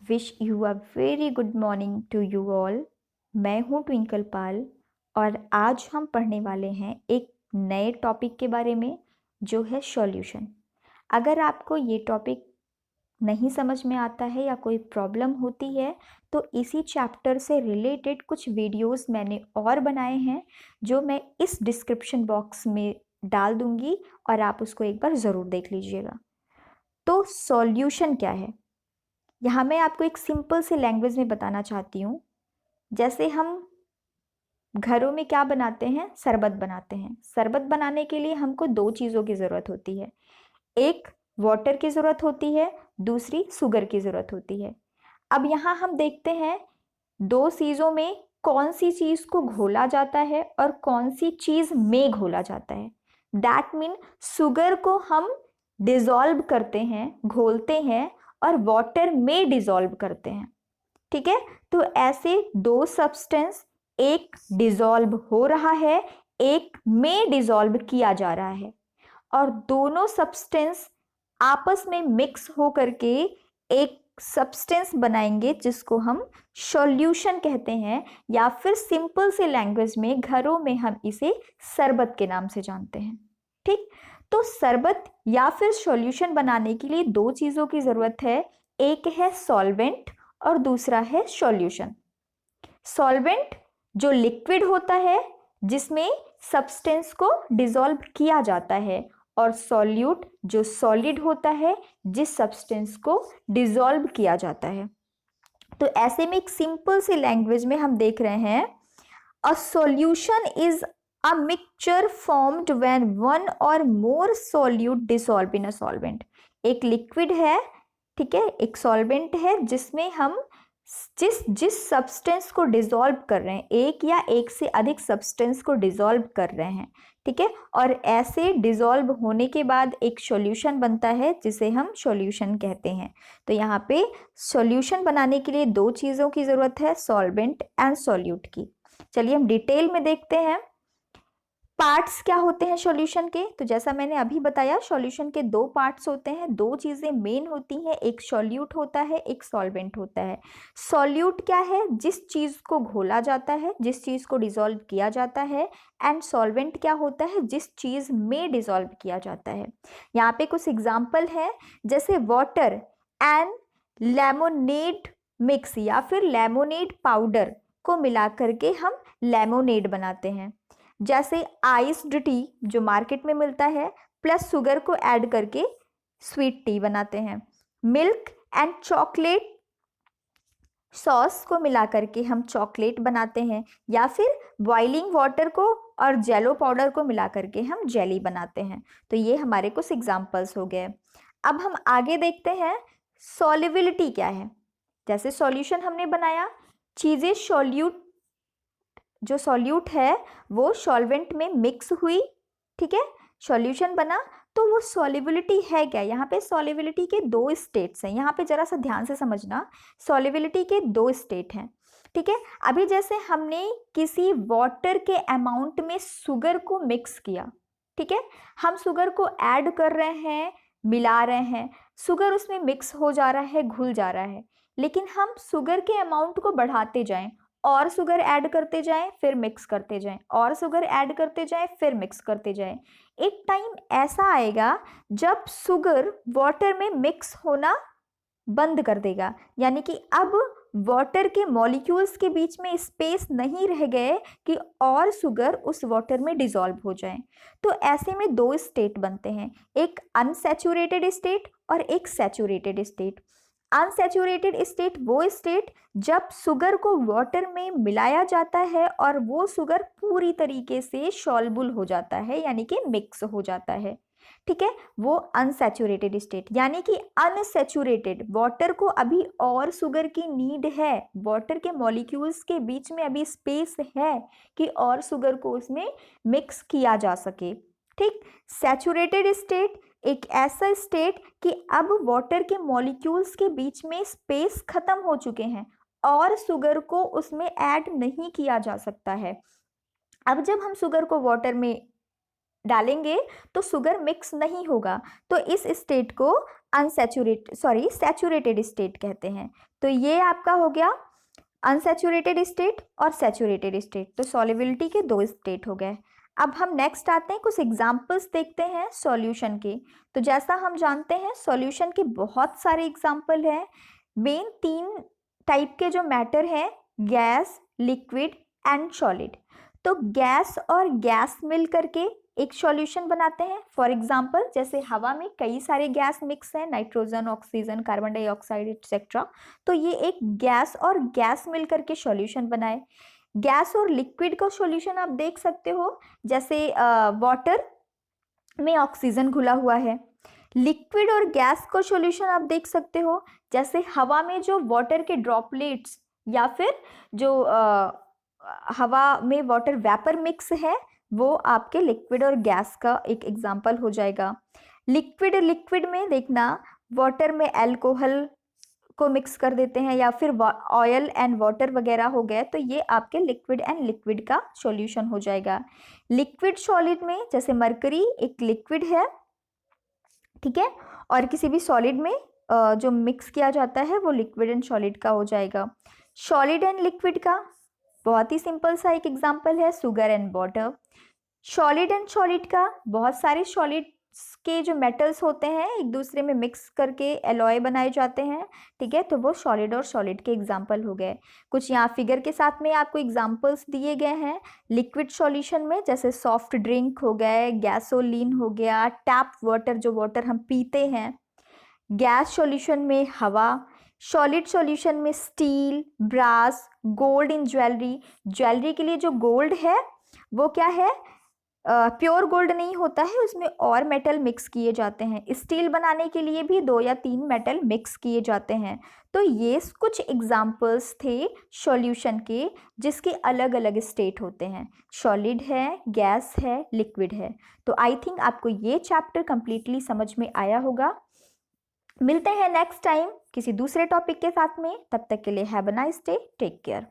Wish you a very good morning to you all. मैं हूँ twinkle पाल और आज हम पढ़ने वाले हैं एक नए टॉपिक के बारे में जो है सॉल्यूशन। अगर आपको ये टॉपिक नहीं समझ में आता है या कोई प्रॉब्लम होती है तो इसी चैप्टर से रिलेटेड कुछ वीडियोस मैंने और बनाए हैं जो मैं इस डिस्क्रिप्शन बॉक्स में डाल दूंगी और आप उसको एक बार ज़रूर देख लीजिएगा। तो सॉल्यूशन क्या है, यहाँ मैं आपको एक सिंपल सी लैंग्वेज में बताना चाहती हूँ। जैसे हम घरों में क्या बनाते हैं, शरबत बनाते हैं। शरबत बनाने के लिए हमको दो चीज़ों की ज़रूरत होती है, एक वाटर की ज़रूरत होती है, दूसरी शुगर की ज़रूरत होती है। अब यहाँ हम देखते हैं दो चीज़ों में कौन सी चीज़ को घोला जाता है और कौन सी चीज़ में घोला जाता है। दैट मीन शुगर को हम डिज़ोल्व करते हैं, घोलते हैं और वाटर में डिज़ोल्व करते हैं। ठीक है, तो ऐसे दो सब्सटेंस, एक डिज़ोल्व हो रहा है, एक में डिज़ोल्व किया जा रहा है और दोनों सब्सटेंस आपस में मिक्स हो करके एक सब्सटेंस बनाएंगे जिसको हम सॉल्यूशन कहते हैं, या फिर सिंपल से लैंग्वेज में घरों में हम इसे शरबत के नाम से जानते हैं। ठीक, तो शरबत या फिर सॉल्यूशन बनाने के लिए दो चीज़ों की ज़रूरत है, एक है सॉल्वेंट और दूसरा है सॉल्यूशन। सॉल्वेंट जो लिक्विड होता है जिसमें सब्सटेंस को डिसॉल्व किया जाता है, और सॉल्यूट जो सॉलिड होता है जिस सब्सटेंस को डिसॉल्व किया जाता है। तो ऐसे में एक सिंपल सी लैंग्वेज में हम देख रहे हैं, a solution is a mixture formed when one और more solute dissolve in a solvent. एक लिक्विड है, ठीक है, एक सॉल्वेंट है जिसमें हम जिस जिस सब्सटेंस को डिसॉल्व कर रहे हैं, एक या एक से अधिक सब्सटेंस को डिसॉल्व कर रहे हैं, ठीक है, और ऐसे डिसॉल्व होने के बाद एक सॉल्यूशन बनता है जिसे हम सॉल्यूशन कहते हैं। तो यहाँ पे सॉल्यूशन बनाने के लिए दो चीज़ों की ज़रूरत है, सॉल्वेंट एंड सॉल्यूट की। चलिए हम डिटेल में देखते हैं पार्ट्स क्या होते हैं सॉल्यूशन के। तो जैसा मैंने अभी बताया, सॉल्यूशन के दो पार्ट्स होते हैं, दो चीजें मेन होती हैं, एक सॉल्यूट होता है, एक सॉल्वेंट होता है। सॉल्यूट क्या है, जिस चीज को घोला जाता है, जिस चीज को डिसॉल्व किया जाता है, एंड सॉल्वेंट क्या होता है, जिस चीज में डिसॉल्व किया जाता है। यहाँ पे कुछ एग्जाम्पल है, जैसे वाटर एंड लेमोनेड मिक्स या फिर लेमोनेड पाउडर को मिला करके हम लेमोनेड बनाते हैं। जैसे आइस्ड टी जो मार्केट में मिलता है प्लस शुगर को ऐड करके स्वीट टी बनाते हैं। मिल्क एंड चॉकलेट सॉस को मिला करके हम चॉकलेट बनाते हैं, या फिर बॉइलिंग वाटर को और जेलो पाउडर को मिला करके हम जेली बनाते हैं। तो ये हमारे कुछ एग्जाम्पल्स हो गए। अब हम आगे देखते हैं सॉल्युबिलिटी क्या है। जैसे सॉल्यूशन हमने बनाया, चीज़ें सॉल्यूट जो सॉल्यूट है वो सॉल्वेंट में मिक्स हुई, ठीक है, सॉल्यूशन बना, तो वो सॉल्युबिलिटी है क्या। यहाँ पे सॉल्युबिलिटी के दो स्टेट्स हैं, यहाँ पे जरा सा ध्यान से समझना, सॉल्युबिलिटी के दो स्टेट हैं, ठीक है। अभी जैसे हमने किसी वाटर के अमाउंट में शुगर को मिक्स किया, ठीक है, हम शुगर को ऐड कर रहे हैं, मिला रहे हैं, शुगर उसमें मिक्स हो जा रहा है, घुल जा रहा है, लेकिन हम शुगर के अमाउंट को बढ़ाते जाएं और शुगर ऐड करते जाएं, फिर मिक्स करते जाएं, और शुगर ऐड करते जाएं, फिर मिक्स करते जाएं। एक टाइम ऐसा आएगा जब शुगर वाटर में मिक्स होना बंद कर देगा, यानी कि अब वाटर के मॉलिक्यूल्स के बीच में स्पेस नहीं रह गए कि और शुगर उस वाटर में डिसॉल्व हो जाए। तो ऐसे में दो स्टेट बनते हैं, एक अनसैचुरेटेड स्टेट और एक सैचुरेटेड स्टेट। अनसैचुरेटेड स्टेट वो स्टेट जब शुगर को वाटर में मिलाया जाता है और वो शुगर पूरी तरीके से सॉल्युबल हो जाता है, यानी कि मिक्स हो जाता है, ठीक है, वो अनसैचुरेटेड स्टेट। यानी कि अनसैचुरेटेड वाटर को अभी और शुगर की नीड है, वाटर के मॉलिक्यूल्स के बीच में अभी स्पेस है कि और शुगर को उसमें मिक्स किया जा सके, ठीक। सैचुरेटेड स्टेट एक ऐसा स्टेट कि अब वाटर के मॉलिक्यूल्स के बीच में स्पेस खत्म हो चुके हैं और शुगर को उसमें ऐड नहीं किया जा सकता है। अब जब हम शुगर को वाटर में डालेंगे तो शुगर मिक्स नहीं होगा, तो इस स्टेट को सैचुरेटेड स्टेट कहते हैं। तो ये आपका हो गया अनसैचुरेटेड स्टेट और सैचुरेटेड स्टेट। तो सॉल्युबिलिटी के दो स्टेट हो गए। अब हम नेक्स्ट आते हैं, कुछ एग्जाम्पल्स देखते हैं सॉल्यूशन के। तो जैसा हम जानते हैं सॉल्यूशन के बहुत सारे एग्जाम्पल हैं। मेन 3 टाइप के जो मैटर हैं, गैस, लिक्विड एंड सॉलिड। तो गैस और गैस मिल करके एक सॉल्यूशन बनाते हैं। फॉर एग्जाम्पल जैसे हवा में कई सारे गैस मिक्स हैं, nitrogen, oxygen, carbon dioxide etcetera. तो ये एक गैस और गैस मिल करके सॉल्यूशन बनाए। गैस और लिक्विड का सॉल्यूशन आप देख सकते हो, जैसे वाटर में ऑक्सीजन घुला हुआ है। लिक्विड और गैस का सॉल्यूशन आप देख सकते हो, जैसे हवा में जो वाटर के ड्रॉपलेट्स या फिर जो हवा में वाटर वेपर मिक्स है, वो आपके लिक्विड और गैस का एक एग्जाम्पल हो जाएगा। लिक्विड में देखना, वाटर में अल्कोहल को मिक्स कर देते हैं या फिर ऑयल एंड वाटर वगैरह हो गए, तो ये आपके लिक्विड एंड लिक्विड का सॉल्यूशन हो जाएगा। लिक्विड सॉलिड में जैसे मरकरी एक लिक्विड है, ठीक है, और किसी भी सॉलिड में जो मिक्स किया जाता है वो लिक्विड एंड सॉलिड का हो जाएगा। सॉलिड एंड लिक्विड का बहुत ही सिंपल सा एक एग्जांपल है sugar and water. Solid and solid का बहुत सारे सॉलिड के जो मेटल्स होते हैं एक दूसरे में मिक्स करके एलॉय बनाए जाते हैं, ठीक है, तो वो सॉलिड और सॉलिड के एग्जाम्पल हो गए। कुछ यहाँ फिगर के साथ में आपको एग्जाम्पल्स दिए गए हैं। लिक्विड सॉल्यूशन में जैसे सॉफ्ट ड्रिंक हो गए, गैसोलीन हो गया, टैप वाटर जो वाटर हम पीते हैं। गैस सॉल्यूशन में हवा, सॉलिड सॉल्यूशन में steel, brass, gold in jewellery. Jewellery के लिए जो गोल्ड है वो क्या है, प्योर गोल्ड नहीं होता है, उसमें और मेटल मिक्स किए जाते हैं। स्टील बनाने के लिए भी 2 या 3 मेटल मिक्स किए जाते हैं। तो ये कुछ एग्जाम्पल्स थे सॉल्यूशन के, जिसके अलग अलग स्टेट होते हैं, सॉलिड है, गैस है, लिक्विड है। तो आई थिंक आपको ये चैप्टर कंप्लीटली समझ में आया होगा। मिलते हैं नेक्स्ट टाइम किसी दूसरे टॉपिक के साथ में, तब तक के लिए have a nice day, take care.